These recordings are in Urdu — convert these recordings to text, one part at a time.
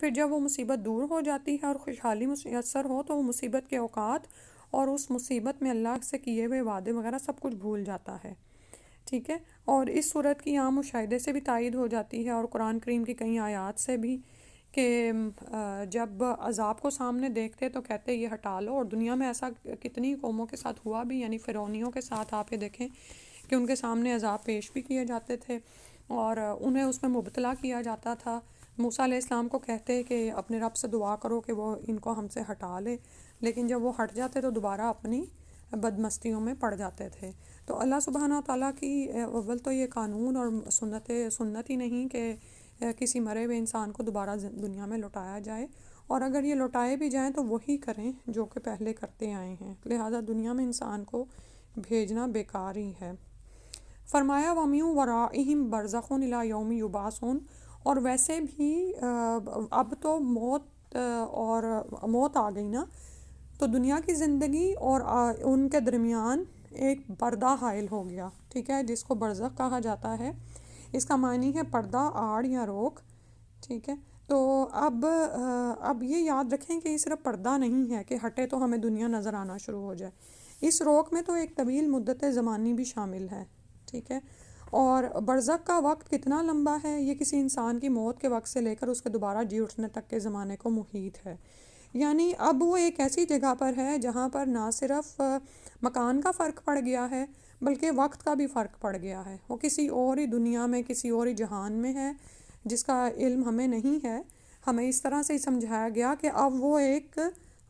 پھر جب وہ مصیبت دور ہو جاتی ہے اور خوشحالی میسر ہو تو وہ مصیبت کے اوقات اور اس مصیبت میں اللہ سے کیے ہوئے وعدے وغیرہ سب کچھ بھول جاتا ہے، ٹھیک ہے۔ اور اس صورت کی عام مشاہدے سے بھی تائید ہو جاتی ہے اور قرآن کریم کی کئی آیات سے بھی کہ جب عذاب کو سامنے دیکھتے تو کہتے یہ ہٹا لو، اور دنیا میں ایسا کتنی قوموں کے ساتھ ہوا بھی، یعنی فرعونیوں کے ساتھ آپ یہ دیکھیں کہ ان کے سامنے عذاب پیش بھی کیے جاتے تھے اور انہیں اس میں مبتلا کیا جاتا تھا۔ موسیٰ علیہ السلام کو کہتے کہ اپنے رب سے دعا کرو کہ وہ ان کو ہم سے ہٹا لے، لیکن جب وہ ہٹ جاتے تو دوبارہ اپنی بدمستیوں میں پڑ جاتے تھے۔ تو اللہ سبحانہ و تعالیٰ کی اول تو یہ قانون اور سنت ہی نہیں کہ کسی مرے ہوئے انسان کو دوبارہ دنیا میں لوٹایا جائے، اور اگر یہ لوٹائے بھی جائیں تو وہی کریں جو کہ پہلے کرتے آئے ہیں، لہٰذا دنیا میں انسان کو بھیجنا بیکار ہی ہے۔ فرمایا وَمِن وَرَائِهِم بَرْزَخٌ إِلَىٰ یوم یُبْعَثُونَ، اور ویسے بھی اب تو موت آ گئی نا، تو دنیا کی زندگی اور ان کے درمیان ایک پردہ حائل ہو گیا، ٹھیک ہے، جس کو برزخ کہا جاتا ہے۔ اس کا معنی ہے پردہ، آڑ یا روک، ٹھیک ہے۔ تو اب یہ یاد رکھیں کہ یہ صرف پردہ نہیں ہے کہ ہٹے تو ہمیں دنیا نظر آنا شروع ہو جائے، اس روک میں تو ایک طویل مدت زمانی بھی شامل ہے، ٹھیک ہے۔ اور برزخ کا وقت کتنا لمبا ہے، یہ کسی انسان کی موت کے وقت سے لے کر اس کے دوبارہ جی اٹھنے تک کے زمانے کو محیط ہے، یعنی اب وہ ایک ایسی جگہ پر ہے جہاں پر نہ صرف مکان کا فرق پڑ گیا ہے بلکہ وقت کا بھی فرق پڑ گیا ہے، وہ کسی اور ہی دنیا میں، کسی اور ہی جہان میں ہے جس کا علم ہمیں نہیں ہے۔ ہمیں اس طرح سے ہی سمجھایا گیا کہ اب وہ ایک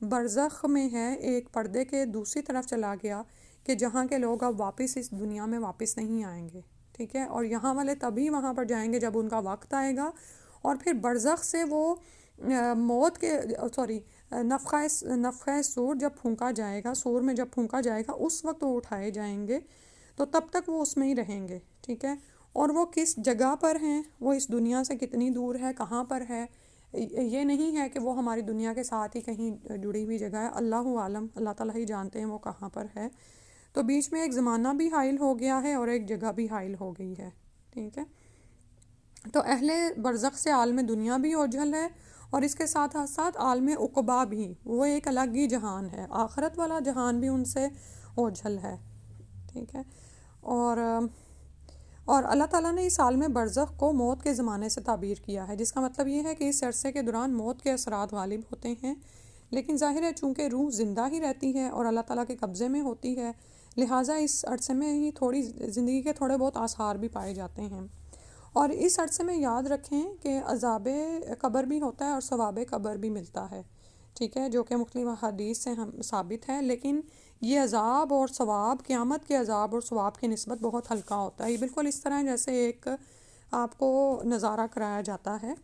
برزخ میں ہے، ایک پردے کے دوسری طرف چلا گیا کہ جہاں کے لوگ اب واپس اس دنیا میں واپس نہیں آئیں گے، ٹھیک ہے، اور یہاں والے تبھی وہاں پر جائیں گے جب ان کا وقت آئے گا، اور پھر برزخ سے وہ موت کے نفخہ سور جب پھونکا جائے گا، سور میں جب پھونکا جائے گا اس وقت وہ اٹھائے جائیں گے، تو تب تک وہ اس میں ہی رہیں گے، ٹھیک ہے۔ اور وہ کس جگہ پر ہیں، وہ اس دنیا سے کتنی دور ہے، کہاں پر ہے، یہ نہیں ہے کہ وہ ہماری دنیا کے ساتھ ہی کہیں جڑی ہوئی جگہ ہے، اللہ عالم، اللہ تعالیٰ ہی جانتے ہیں وہ کہاں پر ہے۔ تو بیچ میں ایک زمانہ بھی حائل ہو گیا ہے اور ایک جگہ بھی حائل ہو گئی ہے، ٹھیک ہے۔ تو اہل برزخ سے عالم دنیا بھی اوجھل ہے، اور اس کے ساتھ ساتھ عالم عقبیٰ بھی، وہ ایک الگ ہی جہان ہے، آخرت والا جہان بھی ان سے اوجھل ہے، ٹھیک ہے۔ اور اللہ تعالیٰ نے اس عالم برزخ کو موت کے زمانے سے تعبیر کیا ہے، جس کا مطلب یہ ہے کہ اس عرصے کے دوران موت کے اثرات غالب ہوتے ہیں، لیکن ظاہر ہے چونکہ روح زندہ ہی رہتی ہے اور اللہ تعالیٰ کے قبضے میں ہوتی ہے، لہٰذا اس عرصے میں ہی تھوڑی زندگی کے تھوڑے بہت آثار بھی پائے جاتے ہیں۔ اور اس عرصے میں یاد رکھیں کہ عذاب قبر بھی ہوتا ہے اور ثواب قبر بھی ملتا ہے، ٹھیک ہے، جو کہ مختلف حدیث سے ہم ثابت ہے، لیکن یہ عذاب اور ثواب، قیامت کے عذاب اور ثواب کی نسبت بہت ہلکا ہوتا ہے، یہ بالکل اس طرح جیسے ایک آپ کو نظارہ کرایا جاتا ہے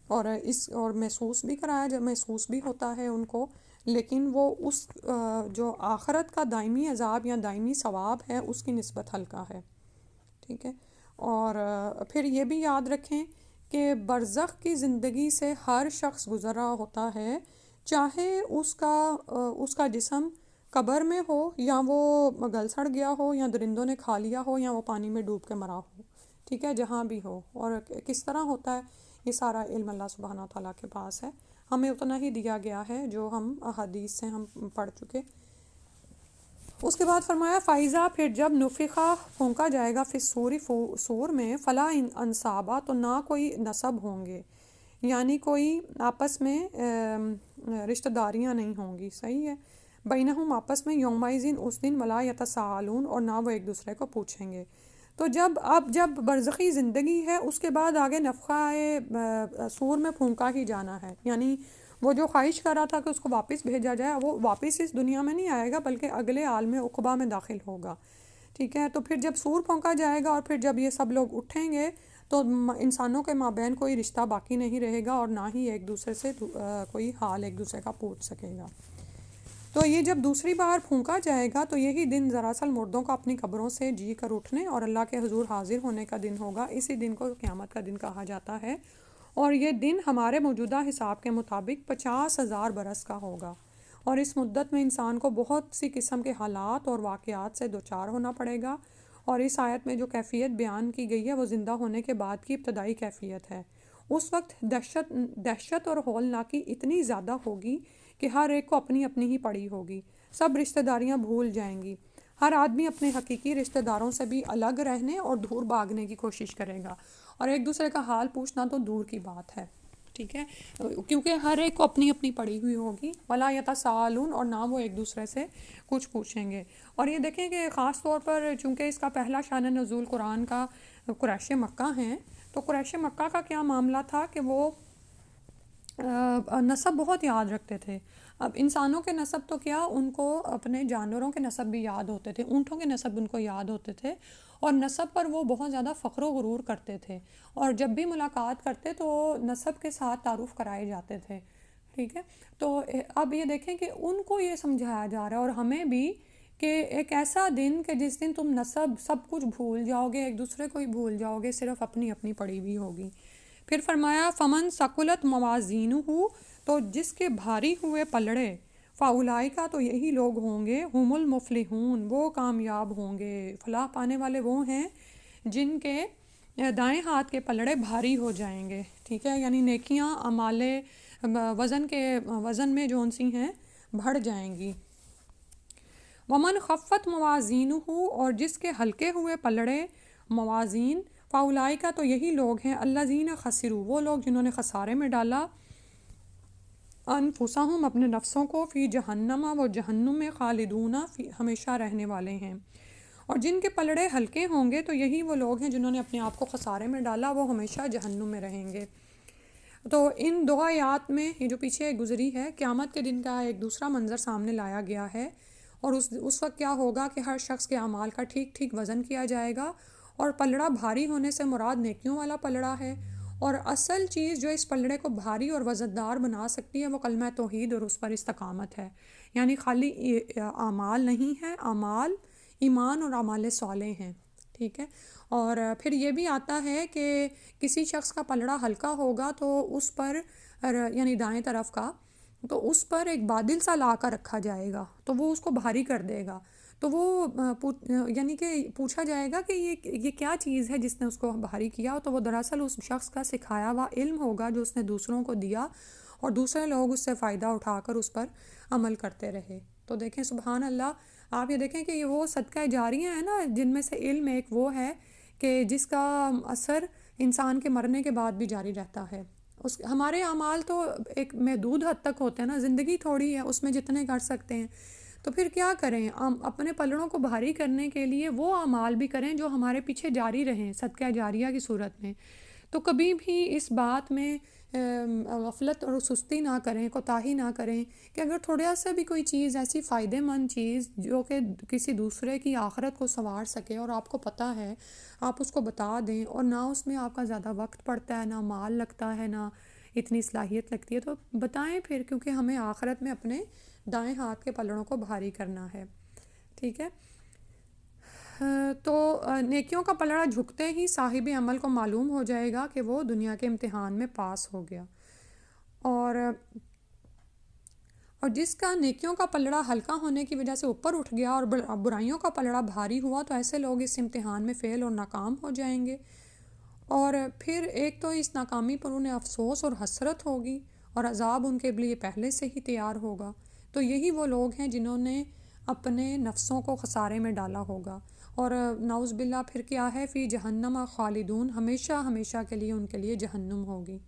اور محسوس بھی ہوتا ہے ان کو، لیکن وہ اس جو آخرت کا دائمی عذاب یا دائمی ثواب ہے اس کی نسبت ہلکا ہے، ٹھیک ہے۔ اور پھر یہ بھی یاد رکھیں کہ برزخ کی زندگی سے ہر شخص گزر رہا ہوتا ہے، چاہے اس کا جسم قبر میں ہو یا وہ گل سڑ گیا ہو یا درندوں نے کھا لیا ہو یا وہ پانی میں ڈوب کے مرا ہو، ٹھیک ہے، جہاں بھی ہو، اور کس طرح ہوتا ہے یہ سارا علم اللہ سبحانہ و تعالیٰ کے پاس ہے، ہمیں اتنا ہی دیا گیا ہے جو ہم احادیث سے ہم پڑھ چکے۔ اس کے بعد فرمایا فائزہ، پھر جب نفخہ پھونکا جائے گا فی الصور، سور میں، فلا انصابہ، تو نہ کوئی نسب ہوں گے، یعنی کوئی آپس میں رشتہ داریاں نہیں ہوں گی، صحیح ہے، بینہم آپس میں، یومئذ اس دن، ولا یتساءلون، اور نہ وہ ایک دوسرے کو پوچھیں گے۔ تو جب برزخی زندگی ہے اس کے بعد آگے نفخہ سور میں پھونکا ہی جانا ہے، یعنی وہ جو خواہش کر رہا تھا کہ اس کو واپس بھیجا جائے، وہ واپس اس دنیا میں نہیں آئے گا بلکہ اگلے عالم عقبیٰ میں داخل ہوگا، ٹھیک ہے۔ تو پھر جب سور پھونکا جائے گا اور پھر جب یہ سب لوگ اٹھیں گے تو انسانوں کے مابین کوئی رشتہ باقی نہیں رہے گا اور نہ ہی ایک دوسرے سے کوئی حال ایک دوسرے کا پوچھ سکے گا۔ تو یہ جب دوسری بار پھونکا جائے گا تو یہی دن دراصل مردوں کو اپنی قبروں سے جی کر اٹھنے اور اللہ کے حضور حاضر ہونے کا دن ہوگا، اسی دن کو قیامت کا دن کہا جاتا ہے، اور یہ دن ہمارے موجودہ حساب کے مطابق 50,000 برس کا ہوگا، اور اس مدت میں انسان کو بہت سی قسم کے حالات اور واقعات سے دوچار ہونا پڑے گا، اور اس آیت میں جو کیفیت بیان کی گئی ہے وہ زندہ ہونے کے بعد کی ابتدائی کیفیت ہے، اس وقت دہشت اور ہولناکی اتنی زیادہ ہوگی کہ ہر ایک کو اپنی اپنی ہی پڑی ہوگی، سب رشتہ داریاں بھول جائیں گی، ہر آدمی اپنے حقیقی رشتہ داروں سے بھی الگ رہنے اور دور بھاگنے کی کوشش کرے گا، اور ایک دوسرے کا حال پوچھنا تو دور کی بات ہے، ٹھیک ہے، کیونکہ ہر ایک کو اپنی اپنی پڑی ہوئی ہوگی، ولا یتساءلون، اور نہ وہ ایک دوسرے سے کچھ پوچھیں گے۔ اور یہ دیکھیں کہ خاص طور پر چونکہ اس کا پہلا شان نزول قرآن کا قریش مکہ ہیں، تو قریش مکہ کا کیا معاملہ تھا کہ وہ نسب بہت یاد رکھتے تھے۔ اب انسانوں کے نسب تو کیا، ان کو اپنے جانوروں کے نسب بھی یاد ہوتے تھے، اونٹوں کے نسب ان کو یاد ہوتے تھے، اور نسب پر وہ بہت زیادہ فخر و غرور کرتے تھے، اور جب بھی ملاقات کرتے تو نسب کے ساتھ تعارف کرائے جاتے تھے، ٹھیک ہے۔ تو اب یہ دیکھیں کہ ان کو یہ سمجھایا جا رہا ہے، اور ہمیں بھی، کہ ایک ایسا دن کہ جس دن تم نسب سب کچھ بھول جاؤ گے، ایک دوسرے کو ہی بھول جاؤ گے، صرف اپنی اپنی پڑی ہوئی ہوگی۔ پھر فرمایا فمن ثقلت موازینہ، تو جس کے بھاری ہوئے پلڑے، فاولائکا، تو یہی لوگ ہوں گے، ہم المفلحون، وہ کامیاب ہوں گے، فلاح پانے والے وہ ہیں جن کے دائیں ہاتھ کے پلڑے بھاری ہو جائیں گے، ٹھیک ہے، یعنی نیکیاں اعمال وزن میں جون سی ہیں بڑھ جائیں گی۔ ومن خفت موازینہ، اور جس کے ہلکے ہوئے پلڑے موازین، فاولائکا، تو یہی لوگ ہیں الذین خسروا، وہ لوگ جنہوں نے خسارے میں ڈالا انفسہم، اپنے نفسوں کو، فی جہنم، وہ جہنم میں، خالدون، ہمیشہ رہنے والے ہیں۔ اور جن کے پلڑے ہلکے ہوں گے تو یہی وہ لوگ ہیں جنہوں نے اپنے آپ کو خسارے میں ڈالا، وہ ہمیشہ جہنم میں رہیں گے۔ تو ان دو آیات میں یہ جو پیچھے گزری ہے، قیامت کے دن کا ایک دوسرا منظر سامنے لایا گیا ہے، اور اس وقت کیا ہوگا کہ ہر شخص کے اعمال کا ٹھیک ٹھیک وزن کیا جائے گا، اور پلڑا بھاری ہونے سے مراد نیکیوں والا پلڑا ہے، اور اصل چیز جو اس پلڑے کو بھاری اور وزندار بنا سکتی ہے وہ کلمہ توحید اور اس پر استقامت ہے، یعنی خالی اعمال نہیں ہے، اعمال ایمان اور اعمال صالح ہیں، ٹھیک ہے۔ اور پھر یہ بھی آتا ہے کہ کسی شخص کا پلڑا ہلکا ہوگا تو اس پر، یعنی دائیں طرف کا، تو اس پر ایک بادل سا لا کر رکھا جائے گا تو وہ اس کو بھاری کر دے گا، تو وہ یعنی کہ پوچھا جائے گا کہ یہ کیا چیز ہے جس نے اس کو بھاری کیا، تو وہ دراصل اس شخص کا سکھایا ہوا علم ہوگا جو اس نے دوسروں کو دیا، اور دوسرے لوگ اس سے فائدہ اٹھا کر اس پر عمل کرتے رہے۔ تو دیکھیں سبحان اللہ، آپ یہ دیکھیں کہ یہ وہ صدقہ جاریہ ہیں نا، جن میں سے علم ایک وہ ہے کہ جس کا اثر انسان کے مرنے کے بعد بھی جاری رہتا ہے۔ ہمارے اعمال تو ایک محدود حد تک ہوتے ہیں نا، زندگی تھوڑی ہے، اس میں جتنے کر سکتے ہیں، تو پھر کیا کریں، ہم اپنے پلڑوں کو بھاری کرنے کے لیے وہ اعمال بھی کریں جو ہمارے پیچھے جاری رہیں صدقہ جاریہ کی صورت میں۔ تو کبھی بھی اس بات میں غفلت اور سستی نہ کریں، کوتاہی نہ کریں، کہ اگر تھوڑا سا بھی کوئی چیز ایسی فائدہ مند چیز جو کہ کسی دوسرے کی آخرت کو سنوار سکے اور آپ کو پتہ ہے، آپ اس کو بتا دیں، اور نہ اس میں آپ کا زیادہ وقت پڑتا ہے، نہ مال لگتا ہے، نہ اتنی صلاحیت لگتی ہے، تو بتائیں پھر، کیونکہ ہمیں آخرت میں اپنے دائیں ہاتھ کے پلڑوں کو بھاری کرنا ہے، ٹھیک ہے۔ تو نیکیوں کا پلڑا جھکتے ہی صاحب عمل کو معلوم ہو جائے گا کہ وہ دنیا کے امتحان میں پاس ہو گیا، اور جس کا نیکیوں کا پلڑا ہلکا ہونے کی وجہ سے اوپر اٹھ گیا اور برائیوں کا پلڑا بھاری ہوا، تو ایسے لوگ اس امتحان میں فیل اور ناکام ہو جائیں گے، اور پھر ایک تو اس ناکامی پر انہیں افسوس اور حسرت ہوگی، اور عذاب ان کے لیے پہلے سے ہی تیار ہوگا۔ تو یہی وہ لوگ ہیں جنہوں نے اپنے نفسوں کو خسارے میں ڈالا ہوگا، اور نعوذ باللہ پھر کیا ہے، فی جہنم خالدون، ہمیشہ ہمیشہ کے لیے ان کے لیے جہنم ہوگی۔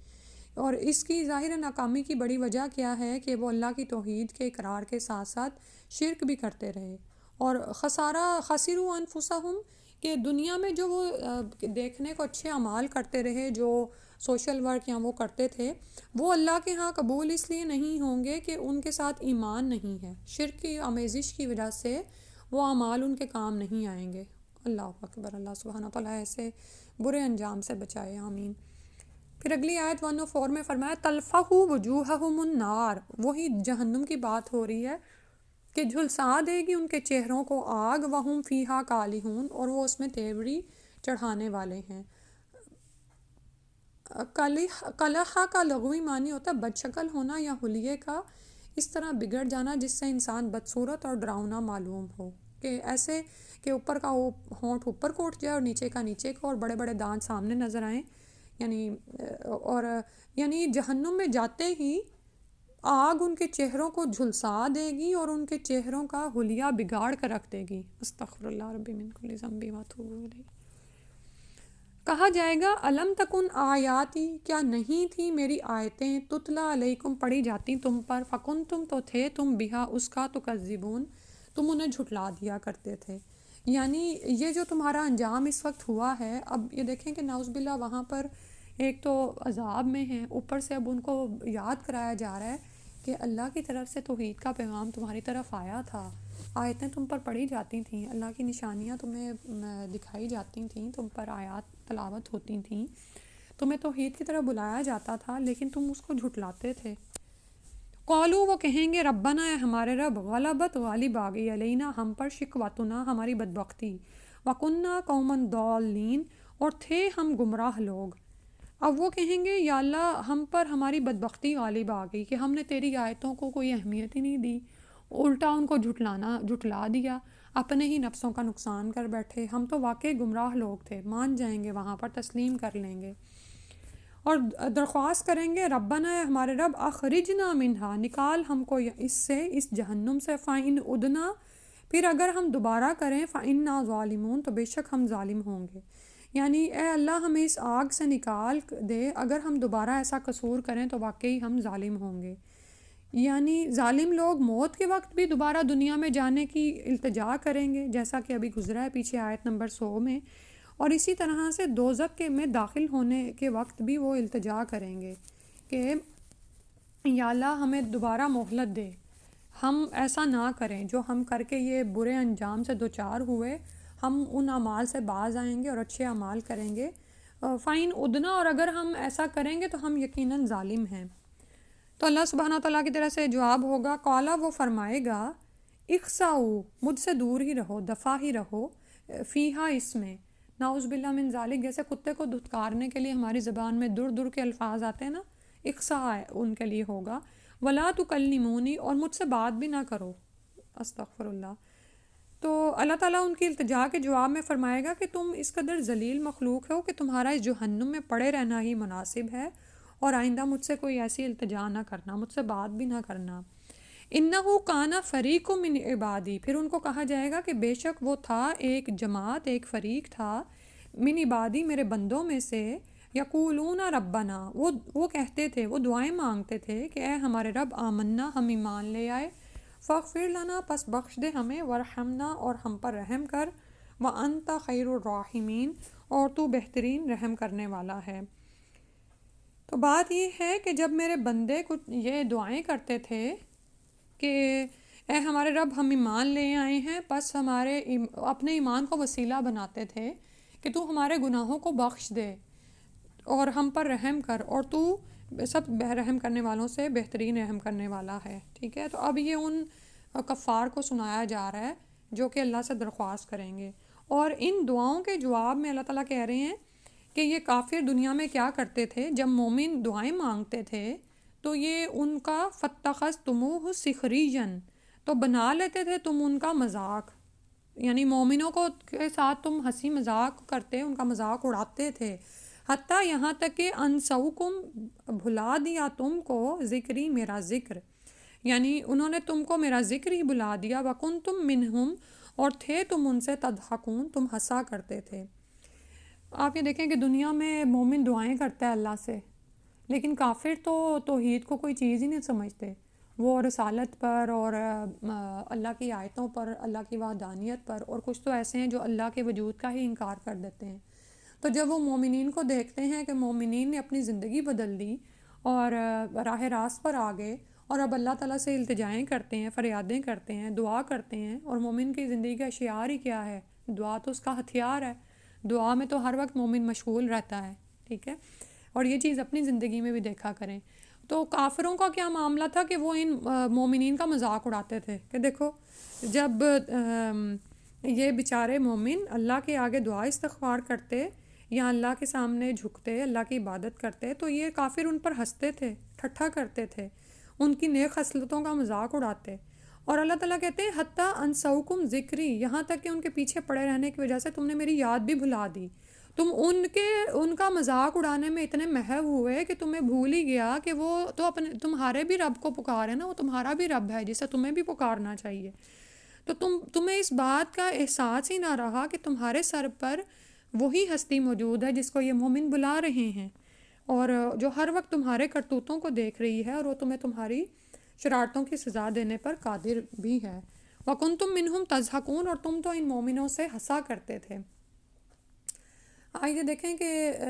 اور اس کی ظاہر ناکامی کی بڑی وجہ کیا ہے کہ وہ اللہ کی توحید کے اقرار کے ساتھ ساتھ شرک بھی کرتے رہے، اور خسروا انفسہم، کہ دنیا میں جو وہ دیکھنے کو اچھے اعمال کرتے رہے، جو سوشل ورک یا وہ کرتے تھے، وہ اللہ کے ہاں قبول اس لیے نہیں ہوں گے کہ ان کے ساتھ ایمان نہیں ہے، شرک کی آمیزش کی وجہ سے وہ اعمال ان کے کام نہیں آئیں گے۔ اللہ اکبر، اللہ سبحانہ تعالیٰ ایسے برے انجام سے بچائے، آمین۔ پھر اگلی آیت 104 میں فرمایا تلفح وجوہہم النار، وہی جہنم کی بات ہو رہی ہے کہ جھلسا دے گی ان کے چہروں کو آگ، وہم فیہا کالحون، اور وہ اس میں تیوری چڑھانے والے ہیں۔ کلحہ کا لغوی معنی ہوتا ہے بد شکل ہونا یا حلیے کا اس طرح بگڑ جانا جس سے انسان بدصورت اور ڈراؤنا معلوم ہو، کہ ایسے کہ اوپر کا ہونٹ اوپر کو اٹھ جائے اور نیچے کا نیچے کو، اور بڑے بڑے دانت سامنے نظر آئیں، یعنی اور یعنی جہنم میں جاتے ہی آگ ان کے چہروں کو جھلسا دے گی اور ان کے چہروں کا حلیہ بگاڑ کر رکھ دے گی. استغفر اللہ ربی من کل ذنب واتوب الیہ. کہا جائے گا الم تکن آیاتی، کیا نہیں تھی میری آیتیں، تتلا علیکم پڑھی جاتی تم پر، فکن تم تو تھے تم بہا اس کا تکذبون، تم انہیں جھٹلا دیا کرتے تھے. یعنی یہ جو تمہارا انجام اس وقت ہوا ہے، اب یہ دیکھیں کہ نعوذ باللہ وہاں پر ایک تو عذاب میں ہیں، اوپر سے اب ان کو یاد کرایا جا رہا ہے کہ اللہ کی طرف سے توحید کا پیغام تمہاری طرف آیا تھا، آیتیں تم پر پڑھی جاتی تھیں، اللہ کی نشانیاں تمہیں دکھائی جاتی تھیں، تم پر آیات تلاوت ہوتی تھیں، تمہیں توحید کی طرف بلایا جاتا تھا، لیکن تم اس کو جھٹلاتے تھے. قالو، وہ کہیں گے ربنا، اے ہمارے رب، غلبت غالب آ گئی علینا ہم پر، شقوتنا ہماری بدبختی، وکننا قوما ضالین اور تھے ہم گمراہ لوگ. اب وہ کہیں گے یا اللہ ہم پر ہماری بدبختی غالب آ گئی کہ ہم نے تیری آیتوں کو کوئی اہمیت ہی نہیں دی، الٹا ان کو جھٹلا دیا، اپنے ہی نفسوں کا نقصان کر بیٹھے، ہم تو واقعی گمراہ لوگ تھے. مان جائیں گے وہاں پر، تسلیم کر لیں گے اور درخواست کریں گے ربنا، اے ہمارے رب، اخرجنا منہا، نکال ہم کو اس سے، اس جہنم سے، فَإِنْ عُدْنَا، پھر اگر ہم دوبارہ کریں، فَإِنَّا ظَالِمُونَ، تو بے شک ہم ظالم ہوں گے. یعنی اے اللہ ہمیں اس آگ سے نکال دے، اگر ہم دوبارہ ایسا قصور کریں تو واقعی ہم ظالم ہوں گے. یعنی ظالم لوگ موت کے وقت بھی دوبارہ دنیا میں جانے کی التجا کریں گے، جیسا کہ ابھی گزرا ہے پیچھے آیت نمبر 100 میں، اور اسی طرح سے دوزخ کے میں داخل ہونے کے وقت بھی وہ التجا کریں گے کہ یا اللہ ہمیں دوبارہ مہلت دے، ہم ایسا نہ کریں جو ہم کر کے یہ برے انجام سے دوچار ہوئے، ہم ان اعمال سے باز آئیں گے اور اچھے اعمال کریں گے. فائن ادنا، اور اگر ہم ایسا کریں گے تو ہم یقیناً ظالم ہیں. تو اللہ سبحانہ تعالیٰ کی طرف سے جواب ہوگا، قالا، وہ فرمائے گا، اخساؤ، مجھ سے دور ہی رہو، دفع ہی رہو، فیہا، اس میں. نعوذ باللہ من ذالک، جیسے کتے کو دھتکارنے کے لیے ہماری زبان میں در در کے الفاظ آتے ہیں نا، اخسا ان کے لیے ہوگا. ولا تکلمونی، اور مجھ سے بات بھی نہ کرو. استغفر اللہ. تو اللہ تعالیٰ ان کی التجا کے جواب میں فرمائے گا کہ تم اس قدر ذلیل مخلوق ہو کہ تمہارا اس جہنم میں پڑے رہنا ہی مناسب ہے، اور آئندہ مجھ سے کوئی ایسی التجا نہ کرنا، مجھ سے بات بھی نہ کرنا. انہو کانا فریق من عبادی، پھر ان کو کہا جائے گا کہ بے شک وہ تھا ایک جماعت، ایک فریق تھا، من عبادی، میرے بندوں میں سے، یقولون ربنا، وہ کہتے تھے، وہ دعائیں مانگتے تھے کہ اے ہمارے رب، آمنا، ہم ایمان لے آئے، فاغفر لنا، پس بخش دے ہمیں، ورحمنا، اور ہم پر رحم کر، وانت خیر الراحمین، اور تو بہترین رحم کرنے والا ہے. تو بات یہ ہے کہ جب میرے بندے کچھ یہ دعائیں کرتے تھے کہ اے ہمارے رب، ہم ایمان لے آئے ہیں، بس ہمارے اپنے ایمان کو وسیلہ بناتے تھے کہ تو ہمارے گناہوں کو بخش دے اور ہم پر رحم کر، اور تو سب رحم کرنے والوں سے بہترین رحم کرنے والا ہے. ٹھیک ہے، تو اب یہ ان کفار کو سنایا جا رہا ہے جو کہ اللہ سے درخواست کریں گے، اور ان دعاؤں کے جواب میں اللہ تعالیٰ کہہ رہے ہیں کہ یہ کافر دنیا میں کیا کرتے تھے، جب مومن دعائیں مانگتے تھے تو یہ ان کا فَاتَّخَذْتُمُوهُ سِخْرِيًّا، تو بنا لیتے تھے تم ان کا مذاق، یعنی مومنوں کو کے ساتھ تم ہنسی مذاق کرتے، ان کا مذاق اڑاتے تھے، حتیٰ یہاں تک کہ انسوکم، بھلا دیا تم کو، ذکری، میرا ذکر، یعنی انہوں نے تم کو میرا ذکر ہی بھلا دیا، وکنتم منہم، اور تھے تم ان سے تضحکون، تم ہنسا کرتے تھے. آپ یہ دیکھیں کہ دنیا میں مومن دعائیں کرتا ہے اللہ سے، لیکن کافر تو توحید کو کوئی چیز ہی نہیں سمجھتے، وہ رسالت پر اور اللہ کی آیتوں پر، اللہ کی وحدانیت پر، اور کچھ تو ایسے ہیں جو اللہ کے وجود کا ہی انکار کر دیتے ہیں. تو جب وہ مومنین کو دیکھتے ہیں کہ مومنین نے اپنی زندگی بدل دی اور راہ راست پر آ گئے، اور اب اللہ تعالیٰ سے التجائیں کرتے ہیں، فریادیں کرتے ہیں، دعا کرتے ہیں، اور مومن کی زندگی کا شعار ہی کیا ہے؟ دعا تو اس کا ہتھیار ہے، دعا میں تو ہر وقت مومن مشغول رہتا ہے. ٹھیک ہے، اور یہ چیز اپنی زندگی میں بھی دیکھا کریں. تو کافروں کا کیا معاملہ تھا کہ وہ ان مومنین کا مذاق اڑاتے تھے کہ دیکھو، جب یہ بیچارے مومن اللہ کے آگے دعا استغفار کرتے یا اللہ کے سامنے جھکتے، اللہ کی عبادت کرتے، تو یہ کافر ان پر ہنستے تھے، ٹھٹھا کرتے تھے، ان کی نیک خصلتوں کا مذاق اڑاتے. اور اللہ تعالیٰ کہتے ہیں حتیٰ انسوکم ذکری، یہاں تک کہ ان کے پیچھے پڑے رہنے کی وجہ سے تم نے میری یاد بھی بھلا دی، تم ان کا مذاق اڑانے میں اتنے محو ہوئے کہ تمہیں بھول ہی گیا کہ وہ تو اپنے تمہارے بھی رب کو پکارے نا، وہ تمہارا بھی رب ہے جسے تمہیں بھی پکارنا چاہیے۔ تو تمہیں اس بات کا احساس ہی نہ رہا کہ تمہارے سر پر وہی ہستی موجود ہے جس کو یہ مومن بلا رہے ہیں، اور جو ہر وقت تمہارے کرتوتوں کو دیکھ رہی ہے، اور وہ تمہیں تمہاری شرارتوں کی سزا دینے پر قادر بھی ہے۔ وَكُنْتُم مِّنْهُمْ تَضْحَكُونَ، اور تم تو ان مومنوں سے ہنسا کرتے تھے۔ آئیے دیکھیں کہ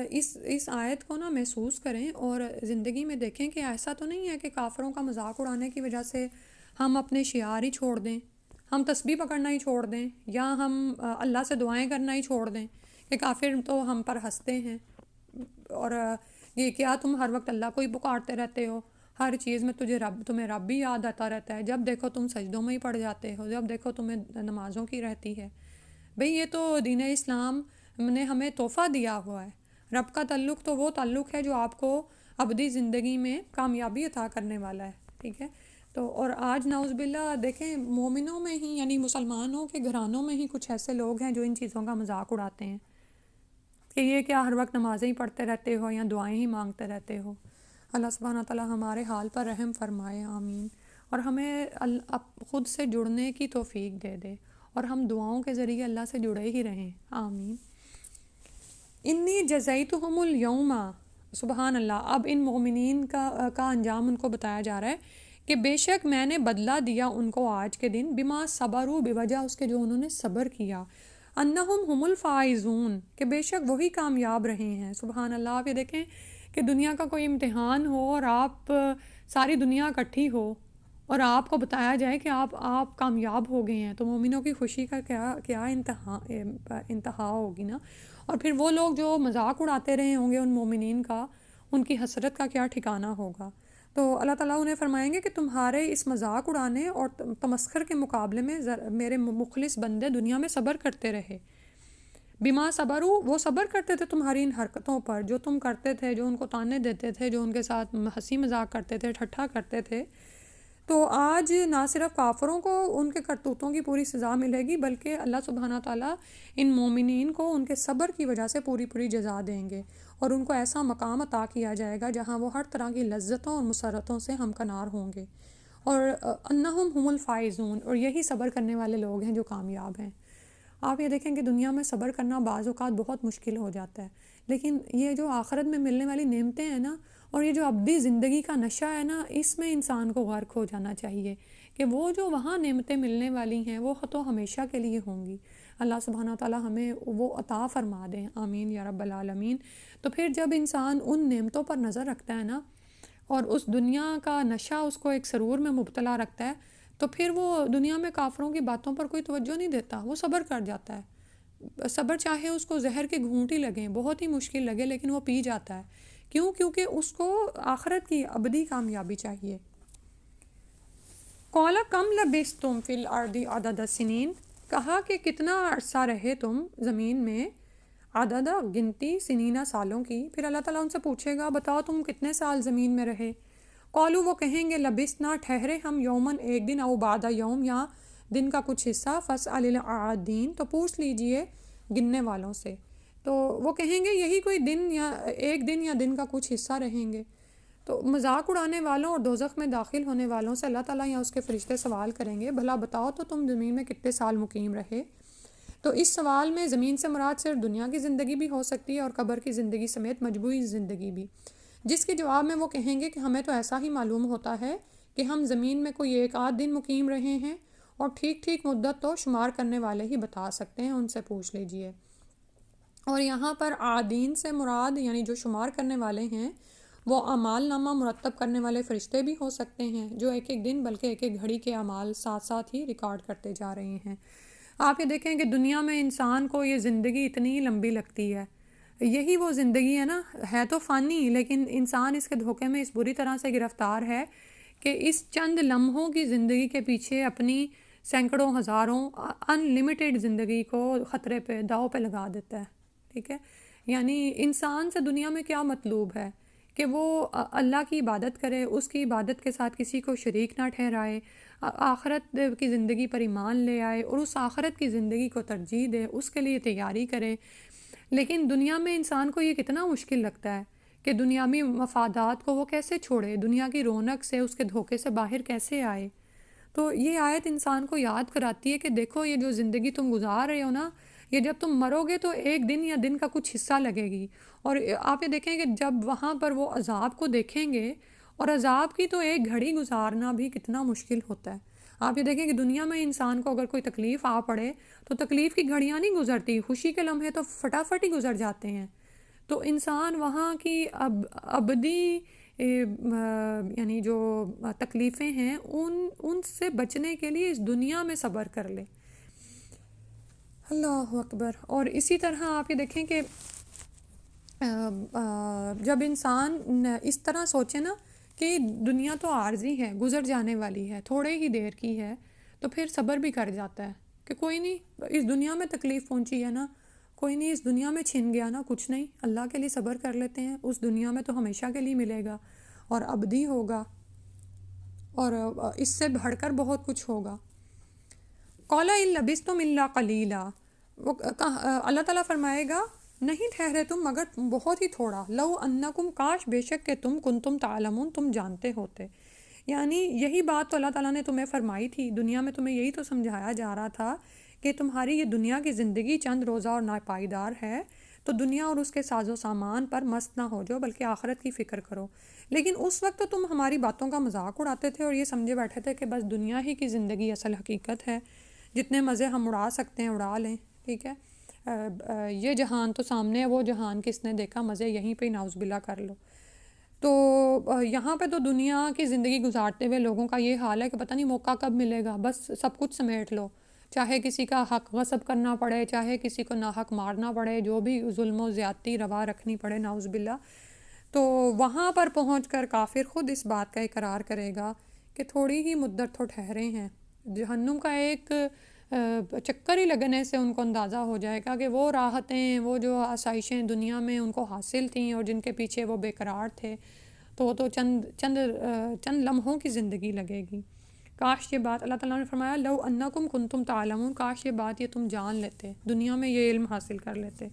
اس آیت کو نا محسوس کریں اور زندگی میں دیکھیں کہ ایسا تو نہیں ہے کہ کافروں کا مذاق اڑانے کی وجہ سے ہم اپنے شعار ہی چھوڑ دیں، ہم تسبیح پکڑنا ہی چھوڑ دیں، یا ہم اللہ سے دعائیں کرنا ہی چھوڑ دیں کہ کافر تو ہم پر ہنستے ہیں، اور یہ کیا تم ہر وقت اللہ کو ہی پکارتے رہتے ہو، ہر چیز میں تمہیں رب بھی یاد آتا رہتا ہے، جب دیکھو تم سجدوں میں ہی پڑ جاتے ہو، جب دیکھو تمہیں نمازوں کی رہتی ہے۔ بھئی یہ تو دین اسلام نے ہمیں تحفہ دیا ہوا ہے۔ رب کا تعلق تو وہ تعلق ہے جو آپ کو ابدی زندگی میں کامیابی عطا کرنے والا ہے، ٹھیک ہے۔ تو اور آج نعوذ باللہ دیکھیں مومنوں میں ہی، یعنی مسلمانوں کے گھرانوں میں ہی کچھ ایسے لوگ ہیں جو ان چیزوں کا مذاق اڑاتے ہیں کہ یہ کیا ہر وقت نمازیں ہی پڑھتے رہتے ہو یا دعائیں ہی مانگتے رہتے ہو۔ اللہ سبحانہ تعالیٰ ہمارے حال پر رحم فرمائے، آمین، اور ہمیں خود سے جڑنے کی توفیق دے دے، اور ہم دعاؤں کے ذریعے اللہ سے جڑے ہی رہیں، آمین۔ انی جزیتہم الیوم، سبحان اللہ، اب ان مومنین کا انجام ان کو بتایا جا رہا ہے کہ بے شک میں نے بدلہ دیا ان کو آج کے دن، بما صبروا، بوجہ اس کے جو انہوں نے صبر کیا، انہم ہم الفائزون، کہ بے شک وہی کامیاب رہے ہیں۔ سبحان اللہ، آپ یہ دیکھیں کہ دنیا کا کوئی امتحان ہو اور آپ ساری دنیا اکٹھی ہو اور آپ کو بتایا جائے کہ آپ کامیاب ہو گئے ہیں، تو مومنوں کی خوشی کا کیا انتہا ہوگی نا۔ اور پھر وہ لوگ جو مذاق اڑاتے رہے ہوں گے ان مومنین کا، ان کی حسرت کا کیا ٹھکانہ ہوگا۔ تو اللہ تعالیٰ انہیں فرمائیں گے کہ تمہارے اس مذاق اڑانے اور تمسخر کے مقابلے میں میرے مخلص بندے دنیا میں صبر کرتے رہے۔ بما صبروا، وہ صبر کرتے تھے تمہاری ان حرکتوں پر جو تم کرتے تھے، جو ان کو تانے دیتے تھے، جو ان کے ساتھ ہنسی مذاق کرتے تھے، ٹھٹھا کرتے تھے۔ تو آج نہ صرف کافروں کو ان کے کرتوتوں کی پوری سزا ملے گی، بلکہ اللہ سبحانہ تعالیٰ ان مومنین کو ان کے صبر کی وجہ سے پوری جزا دیں گے، اور ان کو ایسا مقام عطا کیا جائے گا جہاں وہ ہر طرح کی لذتوں اور مسرتوں سے ہمکنار ہوں گے، اور انہم ہم الفائزون، اور یہی صبر کرنے والے لوگ ہیں جو کامیاب ہیں۔ آپ یہ دیکھیں کہ دنیا میں صبر کرنا بعض اوقات بہت مشکل ہو جاتا ہے، لیکن یہ جو آخرت میں ملنے والی نعمتیں ہیں نا، اور یہ جو ابدی زندگی کا نشہ ہے نا، اس میں انسان کو غرق ہو جانا چاہیے کہ وہ جو وہاں نعمتیں ملنے والی ہیں وہ تو ہمیشہ کے لیے ہوں گی۔ اللہ سبحانہ تعالیٰ ہمیں وہ عطا فرما دیں، آمین یا رب العالمین۔ تو پھر جب انسان ان نعمتوں پر نظر رکھتا ہے نا، اور اس دنیا کا نشہ اس کو ایک سرور میں مبتلا رکھتا ہے، تو پھر وہ دنیا میں کافروں کی باتوں پر کوئی توجہ نہیں دیتا، وہ صبر کر جاتا ہے۔ صبر چاہے اس کو زہر کے گھونٹ ہی لگیں، بہت ہی مشکل لگے، لیکن وہ پی جاتا ہے۔ کیوں؟ کیونکہ اس کو آخرت کی ابدی کامیابی چاہیے۔ قَالَ كَمْ لَبِثْتُمْ فِي الْأَرْضِ عَدَدَ السِّنِينَ، کہا کہ کتنا عرصہ رہے تم زمین میں، عدد گنتی، سنینہ سالوں کی۔ پھر اللہ تعالیٰ ان سے پوچھے گا بتاؤ تم کتنے سال زمین میں رہے۔ قالوا، وہ کہیں گے لبثنا، ٹھہرے ہم، یومن، ایک دن، او بعد یوم، یا دن کا کچھ حصہ، فاسأل العادین، تو پوچھ لیجئے گننے والوں سے۔ تو وہ کہیں گے یہی کوئی دن یا ایک دن یا دن کا کچھ حصہ رہیں گے۔ تو مذاق اڑانے والوں اور دوزخ میں داخل ہونے والوں سے اللہ تعالیٰ یا اس کے فرشتے سوال کریں گے بھلا بتاؤ تو تم زمین میں کتنے سال مقیم رہے۔ تو اس سوال میں زمین سے مراد صرف دنیا کی زندگی بھی ہو سکتی ہے اور قبر کی زندگی سمیت مجموعی زندگی بھی، جس کے جواب میں وہ کہیں گے کہ ہمیں تو ایسا ہی معلوم ہوتا ہے کہ ہم زمین میں کوئی ایک آدھ دن مقیم رہے ہیں، اور ٹھیک مدت تو شمار کرنے والے ہی بتا سکتے ہیں، ان سے پوچھ لیجئے۔ اور یہاں پر عادین سے مراد یعنی جو شمار کرنے والے ہیں وہ اعمال نامہ مرتب کرنے والے فرشتے بھی ہو سکتے ہیں، جو ایک دن بلکہ ایک گھڑی کے اعمال ساتھ ہی ریکارڈ کرتے جا رہے ہیں۔ آپ یہ دیکھیں کہ دنیا میں انسان کو یہ زندگی اتنی لمبی لگتی ہے، یہی وہ زندگی ہے نا، ہے تو فانی، لیکن انسان اس کے دھوکے میں اس بری طرح سے گرفتار ہے کہ اس چند لمحوں کی زندگی کے پیچھے اپنی سینکڑوں ہزاروں ان لمیٹڈ زندگی کو خطرے پہ، داؤ پہ لگا دیتا ہے، ٹھیک ہے۔ یعنی انسان سے دنیا میں کیا مطلوب ہے کہ وہ اللہ کی عبادت کرے، اس کی عبادت کے ساتھ کسی کو شریک نہ ٹھہرائے، آخرت کی زندگی پر ایمان لے آئے اور اس آخرت کی زندگی کو ترجیح دے، اس کے لیے تیاری کرے، لیکن دنیا میں انسان کو یہ کتنا مشکل لگتا ہے کہ دنیاوی مفادات کو وہ کیسے چھوڑے، دنیا کی رونق سے، اس کے دھوکے سے باہر کیسے آئے۔ تو یہ آیت انسان کو یاد کراتی ہے کہ دیکھو یہ جو زندگی تم گزار رہے ہو نا، یہ جب تم مرو گے تو ایک دن یا دن کا کچھ حصہ لگے گی۔ اور آپ یہ دیکھیں کہ جب وہاں پر وہ عذاب کو دیکھیں گے، اور عذاب کی تو ایک گھڑی گزارنا بھی کتنا مشکل ہوتا ہے۔ آپ یہ دیکھیں کہ دنیا میں انسان کو اگر کوئی تکلیف آ پڑے تو تکلیف کی گھڑیاں نہیں گزرتی، خوشی کے لمحے تو فٹافٹ ہی گزر جاتے ہیں۔ تو انسان وہاں کی ابدی یعنی جو تکلیفیں ہیں ان سے بچنے کے لیے اس دنیا میں صبر کر لے۔ اللہ اکبر۔ اور اسی طرح آپ یہ دیکھیں کہ جب انسان اس طرح سوچے نا کہ دنیا تو عارضی ہے، گزر جانے والی ہے، تھوڑے ہی دیر کی ہے، تو پھر صبر بھی کر جاتا ہے کہ کوئی نہیں، اس دنیا میں تکلیف پہنچی ہے نا، کوئی نہیں، اس دنیا میں چھن گیا نا، کچھ نہیں، اللہ کے لیے صبر کر لیتے ہیں، اس دنیا میں تو ہمیشہ کے لیے ملے گا اور ابدی ہوگا، اور اس سے بڑھ کر بہت کچھ ہوگا۔ قَالَ إِن لَبِثْتُمْ إِلَّا قَلِيلًا، وہ اللہ تعالیٰ فرمائے گا نہیں ٹھہرے تم مگر بہت ہی تھوڑا، لو انکم، کاش بے شک کہ تم کنتم تعلمون، تم جانتے ہوتے۔ یعنی یہی بات تو اللہ تعالیٰ نے تمہیں فرمائی تھی، دنیا میں تمہیں یہی تو سمجھایا جا رہا تھا کہ تمہاری یہ دنیا کی زندگی چند روزہ اور ناپائیدار ہے، تو دنیا اور اس کے ساز و سامان پر مست نہ ہو جاؤ بلکہ آخرت کی فکر کرو۔ لیکن اس وقت تو تم ہماری باتوں کا مذاق اڑاتے تھے اور یہ سمجھے بیٹھے تھے کہ بس دنیا ہی کی زندگی اصل حقیقت ہے، جتنے مزے ہم اڑا سکتے ہیں اڑا لیں، ٹھیک ہے، یہ جہان تو سامنے ہے، وہ جہان کس نے دیکھا، مزے یہیں پہ ناؤز باللہ کر لو۔ تو یہاں پہ تو دنیا کی زندگی گزارتے ہوئے لوگوں کا یہ حال ہے کہ پتہ نہیں موقع کب ملے گا، بس سب کچھ سمیٹ لو، چاہے کسی کا حق غصب کرنا پڑے، چاہے کسی کو ناحق مارنا پڑے، جو بھی ظلم و زیادتی روا رکھنی پڑے، ناؤز باللہ۔ تو وہاں پر پہنچ کر کافر خود اس بات کا اقرار کرے گا کہ تھوڑی ہی مدت تو ٹھہرے ہیں، جہنم کا ایک چکر ہی لگنے سے ان کو اندازہ ہو جائے گا کہ وہ راحتیں، وہ جو آسائشیں دنیا میں ان کو حاصل تھیں اور جن کے پیچھے وہ بے قرار تھے، تو وہ تو چند لمحوں کی زندگی لگے گی۔ کاش یہ بات، اللہ تعالیٰ نے فرمایا لو انکم کنتم تعلمون، کاش یہ بات یہ تم جان لیتے، دنیا میں یہ علم حاصل کر لیتے۔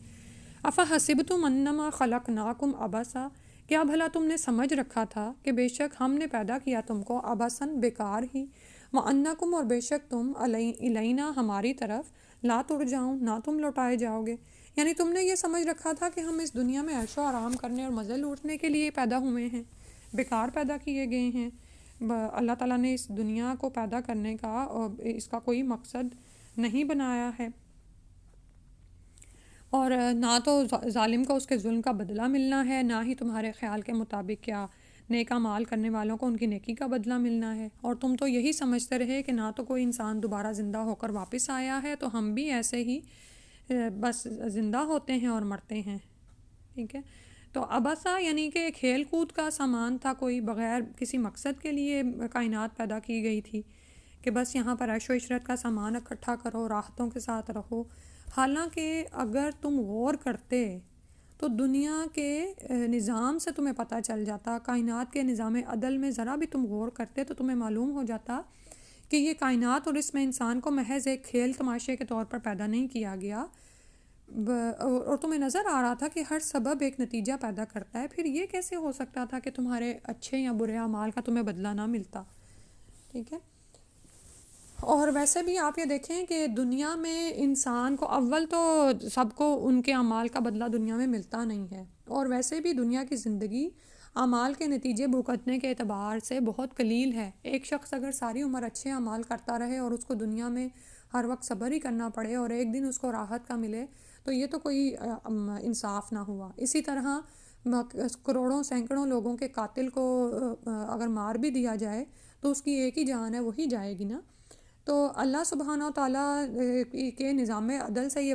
افحسبتم انما خلقناکم عبثا، کیا بھلا تم نے سمجھ رکھا تھا کہ بے شک ہم نے پیدا کیا تم کو عبثاً، بیکار ہی، وانکم، اور بے شک تم، الینا، ہماری طرف، لا ترجعون، نہ تم لوٹائے جاؤ گے۔ یعنی تم نے یہ سمجھ رکھا تھا کہ ہم اس دنیا میں عیش و آرام کرنے اور مزے لوٹنے کے لیے پیدا ہوئے ہیں، بیکار پیدا کیے گئے ہیں۔ اللہ تعالیٰ نے اس دنیا کو پیدا کرنے کا اس کا کوئی مقصد نہیں بنایا ہے، اور نہ تو ظالم کو اس کے ظلم کا بدلہ ملنا ہے، نہ ہی تمہارے خیال کے مطابق کیا نیک اعمال کرنے والوں کو ان کی نیکی کا بدلہ ملنا ہے۔ اور تم تو یہی سمجھتے رہے کہ نہ تو کوئی انسان دوبارہ زندہ ہو کر واپس آیا ہے، تو ہم بھی ایسے ہی بس زندہ ہوتے ہیں اور مرتے ہیں، ٹھیک ہے۔ تو عبثا یعنی کہ کھیل کود کا سامان تھا، کوئی بغیر کسی مقصد کے لیے کائنات پیدا کی گئی تھی کہ بس یہاں پر عیش و عشرت کا سامان اکٹھا کرو، راحتوں کے ساتھ رہو۔ حالانکہ اگر تم غور کرتے تو دنیا کے نظام سے تمہیں پتہ چل جاتا، کائنات کے نظام عدل میں ذرا بھی تم غور کرتے تو تمہیں معلوم ہو جاتا کہ یہ کائنات اور اس میں انسان کو محض ایک کھیل تماشے کے طور پر پیدا نہیں کیا گیا، اور تمہیں نظر آ رہا تھا کہ ہر سبب ایک نتیجہ پیدا کرتا ہے، پھر یہ کیسے ہو سکتا تھا کہ تمہارے اچھے یا برے اعمال کا تمہیں بدلہ نہ ملتا، ٹھیک ہے۔ اور ویسے بھی آپ یہ دیکھیں کہ دنیا میں انسان کو اول تو سب کو ان کے اعمال کا بدلہ دنیا میں ملتا نہیں ہے، اور ویسے بھی دنیا کی زندگی اعمال کے نتیجے بھگتنے کے اعتبار سے بہت قلیل ہے۔ ایک شخص اگر ساری عمر اچھے اعمال کرتا رہے اور اس کو دنیا میں ہر وقت صبر ہی کرنا پڑے اور ایک دن اس کو راحت کا ملے، تو یہ تو کوئی انصاف نہ ہوا۔ اسی طرح کروڑوں سینکڑوں لوگوں کے قاتل کو اگر مار بھی دیا جائے تو اس کی ایک ہی جان ہے، وہی جائے گی نا۔ تو اللہ سبحانہ و تعالیٰ کے نظام عدل سے یہ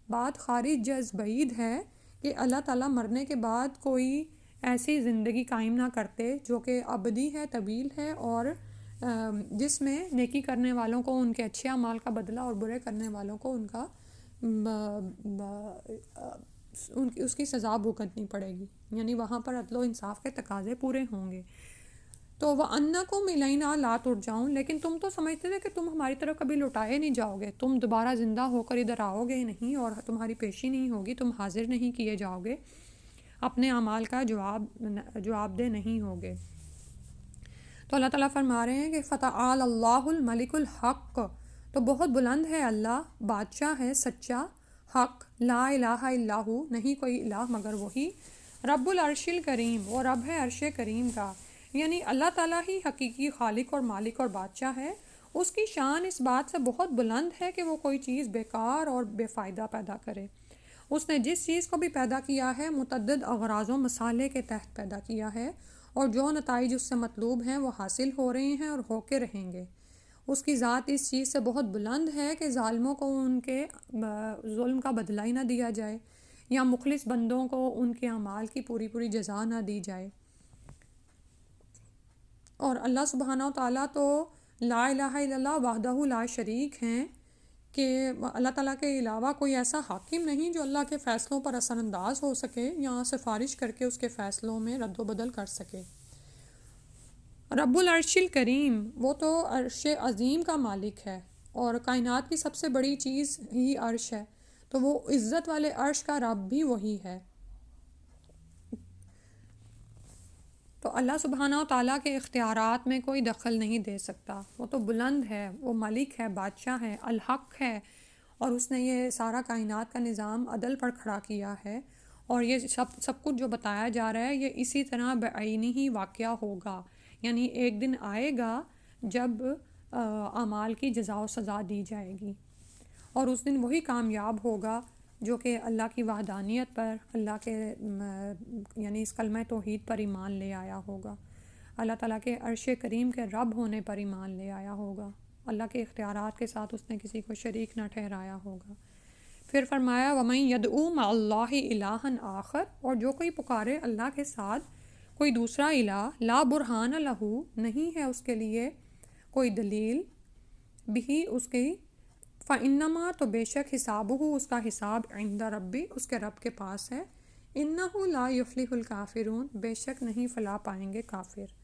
بات خارج از بعید ہے کہ اللہ تعالیٰ مرنے کے بعد کوئی ایسی زندگی قائم نہ کرتے جو کہ ابدی ہے، طویل ہے، اور جس میں نیکی کرنے والوں کو ان کے اچھے اعمال کا بدلہ اور برے کرنے والوں کو ان کا اس کی سزا بھگتنی پڑے گی، یعنی وہاں پر عدل و انصاف کے تقاضے پورے ہوں گے۔ تو وَأَنَّكُمْ إِلَيْنَا لَا تُرْجَعُونَ، لیکن تم تو سمجھتے تھے کہ تم ہماری طرف کبھی لوٹائے نہیں جاؤ گے، تم دوبارہ زندہ ہو کر ادھر آؤ گے نہیں، اور تمہاری پیشی نہیں ہوگی، تم حاضر نہیں کیے جاؤ گے، اپنے اعمال کا جواب دہ نہیں ہوگے۔ تو اللہ تعالیٰ فرما رہے ہیں کہ فَتَعَالَى اللَّهُ الْمَلِكُ الْحَقُّ، تو بہت بلند ہے اللہ، بادشاہ ہے سچا، حق، لا الہ الا ہو، نہیں کوئی الہ مگر وہی، رب العرش الکریم، وہ رب ہے عرش کریم کا، یعنی اللہ تعالیٰ ہی حقیقی خالق اور مالک اور بادشاہ ہے۔ اس کی شان اس بات سے بہت بلند ہے کہ وہ کوئی چیز بیکار اور بے فائدہ پیدا کرے۔ اس نے جس چیز کو بھی پیدا کیا ہے متعدد اغراض و مصالح کے تحت پیدا کیا ہے، اور جو نتائج اس سے مطلوب ہیں وہ حاصل ہو رہے ہیں اور ہو کے رہیں گے۔ اس کی ذات اس چیز سے بہت بلند ہے کہ ظالموں کو ان کے ظلم کا بدلہ ہی نہ دیا جائے، یا مخلص بندوں کو ان کے اعمال کی پوری پوری جزا نہ دی جائے۔ اور اللہ سبحانہ و تعالیٰ تو لا الہ الا اللہ وحدہ لا شریک ہیں، کہ اللہ تعالیٰ کے علاوہ کوئی ایسا حاکم نہیں جو اللہ کے فیصلوں پر اثر انداز ہو سکے یا سفارش کر کے اس کے فیصلوں میں رد و بدل کر سکے۔ رب العرش الکریم، وہ تو عرش عظیم کا مالک ہے، اور کائنات کی سب سے بڑی چیز ہی عرش ہے، تو وہ عزت والے عرش کا رب بھی وہی ہے۔ تو اللہ سبحانہ و تعالیٰ کے اختیارات میں کوئی دخل نہیں دے سکتا، وہ تو بلند ہے، وہ ملک ہے، بادشاہ ہے، الحق ہے، اور اس نے یہ سارا کائنات کا نظام عدل پر کھڑا کیا ہے، اور یہ سب کچھ جو بتایا جا رہا ہے یہ اسی طرح بعینی ہی واقعہ ہوگا، یعنی ایک دن آئے گا جب اعمال کی جزا و سزا دی جائے گی، اور اس دن وہی کامیاب ہوگا جو کہ اللہ کی وحدانیت پر، اللہ کے یعنی اس کلمہ توحید پر ایمان لے آیا ہوگا، اللہ تعالیٰ کے عرش کریم کے رب ہونے پر ایمان لے آیا ہوگا، اللہ کے اختیارات کے ساتھ اس نے کسی کو شریک نہ ٹھہرایا ہوگا۔ پھر فرمایا وَمَن يَدْعُو مَعَ اللَّهِ إِلَٰهًا آخر، اور جو کوئی پکارے اللہ کے ساتھ کوئی دوسرا الہ، لا برہان لہو، نہیں ہے اس کے لیے کوئی دلیل، بھی اس کی، فَإِنَّمَا، تو بے شک حسابہ، اس کا حساب، عند ربی، اس کے رب کے پاس ہے، اِنَّهُ لَا يُفْلِحُ الْكَافِرُونَ، بے شک نہیں فلاح پائیں گے کافر۔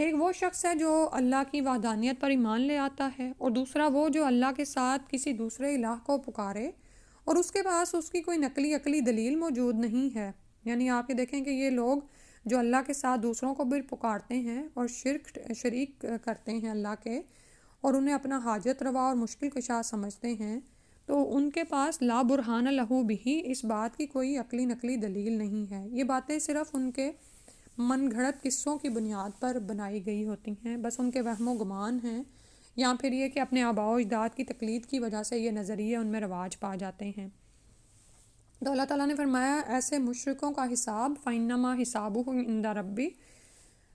ایک وہ شخص ہے جو اللہ کی وحدانیت پر ایمان لے آتا ہے، اور دوسرا وہ جو اللہ کے ساتھ کسی دوسرے الہ کو پکارے اور اس کے پاس اس کی کوئی نقلی عقلی دلیل موجود نہیں ہے۔ یعنی آپ یہ دیکھیں کہ یہ لوگ جو اللہ کے ساتھ دوسروں کو بھی پکارتے ہیں اور شریک کرتے ہیں اللہ کے، اور انہیں اپنا حاجت روا اور مشکل کشا سمجھتے ہیں، تو ان کے پاس لا برہان لہو بھی، اس بات کی کوئی عقلی نقلی دلیل نہیں ہے۔ یہ باتیں صرف ان کے من گھڑت قصوں کی بنیاد پر بنائی گئی ہوتی ہیں، بس ان کے وہم و گمان ہیں، یا پھر یہ کہ اپنے آباء و اجداد کی تقلید کی وجہ سے یہ نظریے ان میں رواج پا جاتے ہیں۔ تو اللہ تعالیٰ نے فرمایا ایسے مشرکوں کا حساب، فَإِنَّمَا حِسَابُهُ عِندَ رَبِّ،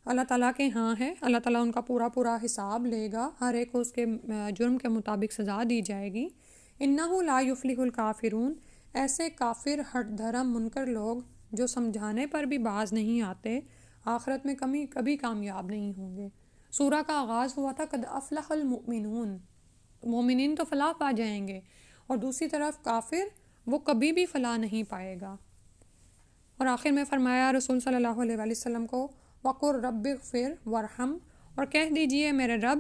اللہ تعالیٰ کے ہاں ہے، اللہ تعالیٰ ان کا پورا پورا حساب لے گا، ہر ایک کو اس کے جرم کے مطابق سزا دی جائے گی۔ اِنَّهُ لَا يُفْلِحُ الْكَافِرُونَ، ایسے کافر، ہٹ دھرم، منکر لوگ جو سمجھانے پر بھی باز نہیں آتے، آخرت میں کبھی کامیاب نہیں ہوں گے۔ سورہ کا آغاز ہوا تھا قد افلح المؤمنون، مومنین تو فلاح پا جائیں گے، اور دوسری طرف کافر وہ کبھی بھی فلاح نہیں پائے گا۔ اور آخر میں فرمایا رسول صلی اللہ علیہ وآلہ وسلم کو وَقُلْ رَبِّ اغْفِرْ وَارْحَمْ، اور کہہ دیجئے میرے رب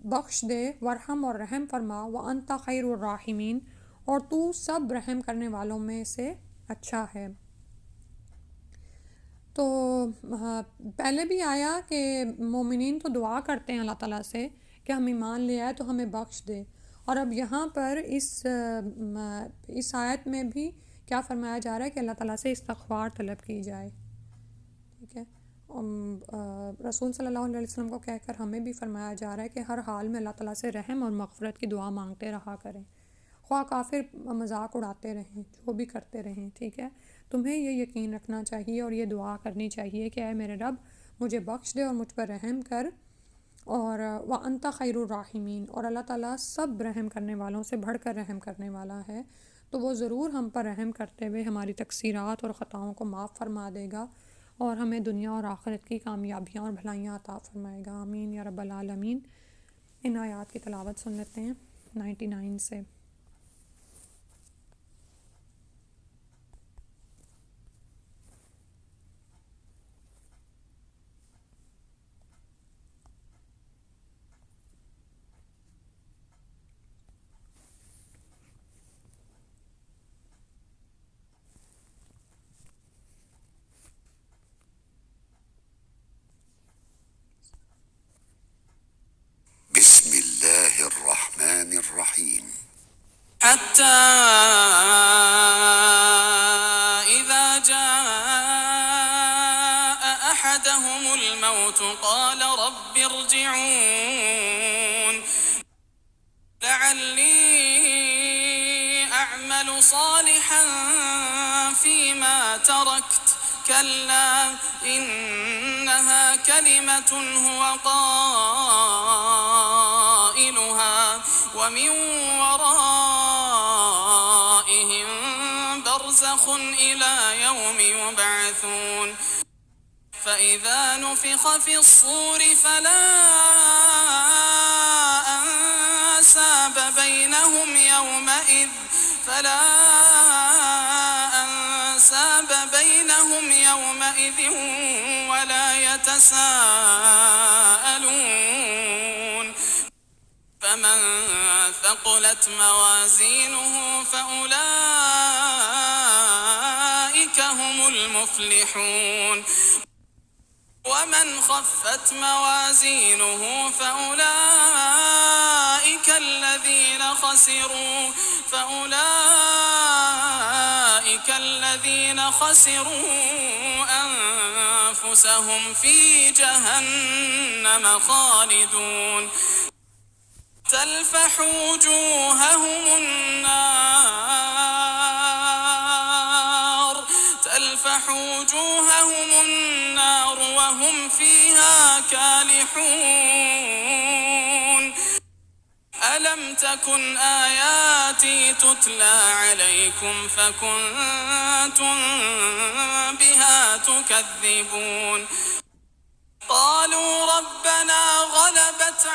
بخش دے، وارحم، اور رحم فرما، وَأَنْتَ خَيْرُ الرَّاحِمِينَ، اور تو سب رحم کرنے والوں میں سے اچھا ہے۔ تو پہلے بھی آیا کہ مومنین تو دعا کرتے ہیں اللہ تعالیٰ سے کہ ہم ایمان لے آئے تو ہمیں بخش دے، اور اب یہاں پر اس آیت میں بھی کیا فرمایا جا رہا ہے کہ اللہ تعالیٰ سے استغفار طلب کی جائے، ٹھیک ہے۔ رسول صلی اللہ علیہ وسلم کو کہہ کر ہمیں بھی فرمایا جا رہا ہے کہ ہر حال میں اللہ تعالیٰ سے رحم اور مغفرت کی دعا مانگتے رہا کریں، خواہ کافر مذاق اڑاتے رہیں، جو بھی کرتے رہیں، ٹھیک ہے۔ تمہیں یہ یقین رکھنا چاہیے اور یہ دعا کرنی چاہیے کہ اے میرے رب مجھے بخش دے اور مجھ پر رحم کر، اور وَأَنْتَ خَيْرُ الرَّاحِمِينَ، اور اللہ تعالیٰ سب رحم کرنے والوں سے بڑھ کر رحم کرنے والا ہے، تو وہ ضرور ہم پر رحم کرتے ہوئے ہماری تقصیرات اور خطاؤں کو معاف فرما دے گا، اور ہمیں دنیا اور آخرت کی کامیابیاں اور بھلائیاں عطا فرمائے گا، آمین یا رب العالمین۔ ان آیات کی تلاوت سن لیتے ہیں 99 سے۔ الرحيم. حتى إذا جاء أحدهم الموت قال رب ارجعون لعلي أعمل صالحا فيما تركت كلا إنها كلمة هو قائلها ومن ورائهم برزخ إلى يوم يبعثون فإذا نفخ في الصور فلا أنساب بينهم يومئذ ولا يتساءلون فمن ثقلت موازينه فأولئك هم المفلحون ومن خفت موازينه فأولئك الذين خسروا أنفسهم في جهنم خالدون تلفح وجوههم النار وهم فيها كالحون ألم تكن آياتي تتلى عليكم فكنتم بها تكذبون قالوا ربنا غلبت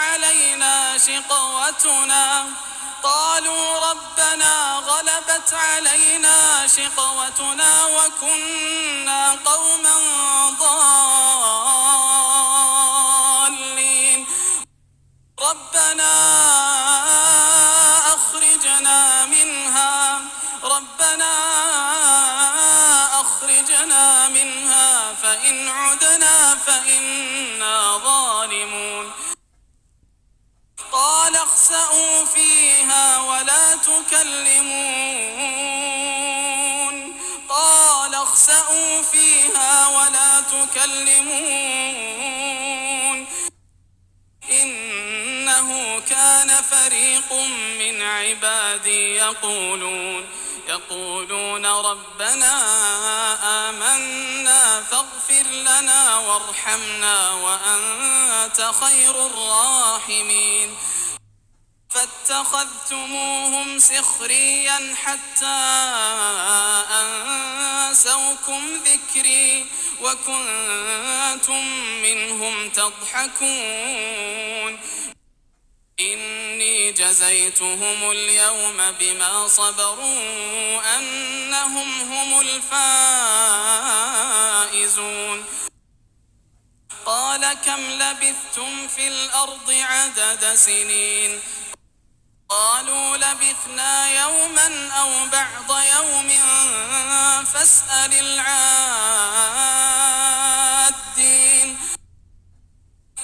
علينا شقوتنا وكنا قوما ضالين ربنا أخرجنا منها فإن عدنا فإنا ظالمون قال اخسئوا فيها ولا تكلمون إنه كان فريق من عبادي يقولون ربنا آمنا فاغفر لنا وارحمنا وأنت خير الراحمين فاتخذتموهم سخريا حتى أنسوكم ذكري وكنتم منهم تضحكون إني جزيتهم اليوم بما صبروا أنهم هم الفائزون قال كم لبثتم في الأرض عدد سنين قالوا لبثنا يوما أو بعض يوم فاسأل العادين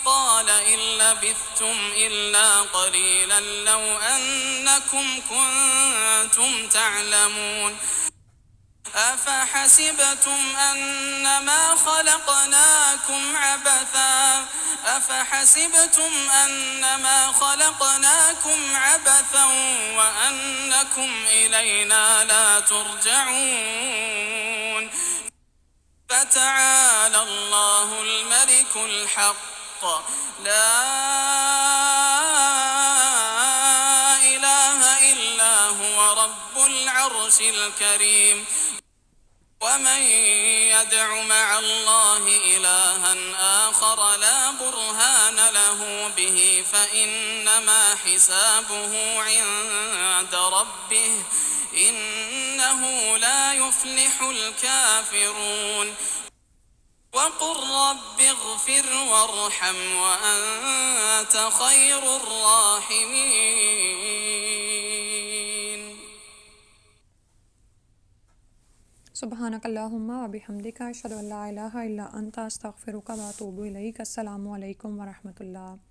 قال إن لبثتم إلا قليلا لو أنكم كنتم تعلمون أفحسبتم أنما خلقناكم عبثا وأنكم إلينا لا ترجعون فتعالى الله الملك الحق لا إله إلا هو رب العرش الكريم ومن يدع مع الله إلها آخر لا برهان له به فإنما حسابه عند ربه إنه لا يفلح الكافرون وقل رب اغفر وارحم وأنت خير الراحمين. سبحانک اللہم و بحمدک اشہد ان لا الہ الا انت استغفرک و اتوب الیک. السلام علیکم ورحمۃ اللہ.